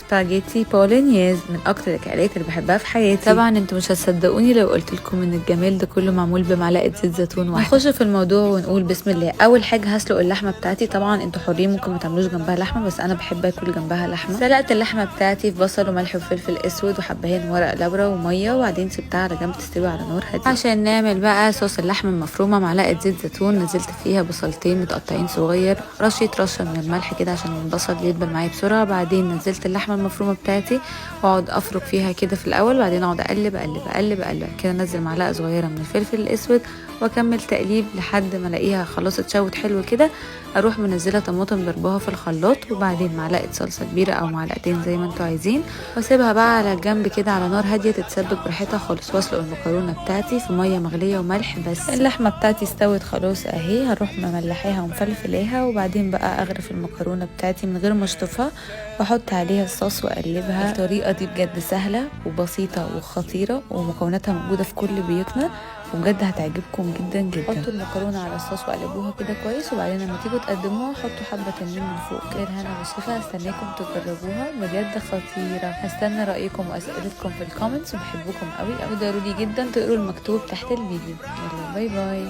سباجيتي بولينيز من اكتر الاكلات اللي بحبها في حياتي. طبعا انتوا مش هتصدقوني لو قلت لكم ان الجمال ده كله معمول بمعلقه زيت زيتون واحده. نخش في الموضوع ونقول بسم الله. اول حاجه هسلق اللحمه بتاعتي، طبعا انتوا حرين ممكن ما تعملوش جنبها لحمه، بس انا بحب اكل جنبها لحمه. سلقت اللحمه بتاعتي في بصل وملح وفلفل اسود وحبهان ورق لورا وميه، وبعدين سبتها على جنب تستوي على نار هاديه. عشان نعمل بقى صوص اللحمه المفرومه، معلقه زيت زيتون نزلت فيها بصلتين متقطعين صغير، رشه من الملح كده عشان البصل يدبل معايا بسرعه. بعدين نزلت اللحمه المفرومه بتاعتي واقعد افرك فيها كده في الاول، بعدين اقعد اقلب كده. انزل معلقه صغيره من الفلفل الاسود واكمل تقليب لحد ما الاقيها خلاص اتشوت حلو كده. اروح منزله طماطم ضربها في الخلاط، وبعدين معلقه صلصه كبيره او معلقتين زي ما انتوا عايزين، واسيبها بقى على جنب كده على نار هاديه تتسبك براحتها خالص. واسلق المكرونه بتاعتي في ميه مغليه وملح بس. اللحمه بتاعتي استوت خلاص اهي، هروح مملحاها ومفلفلاها، وبعدين بقى اغرف المكرونه بتاعتي من غير ما اشطفها واحط عليها الصوص واقلبها. الطريقه دي بجد سهله وبسيطه وخطيره، ومكوناتها موجوده في كل بيوتنا، وبجد هتعجبكم جدا جدا. حطوا المكرونه على الصوص وقلبوها كده كويس، وبعدين لما تيجوا تقدموها حطوا حبه تانيين من فوق كده. الهنا والشفا، هستناكم تجربوها بجد خطيره. هستنى رايكم واسئلتكم في الكومنتس، وبحبكم قوي قوي. ضروري جدا تقروا المكتوب تحت الفيديو. يلا باي باي.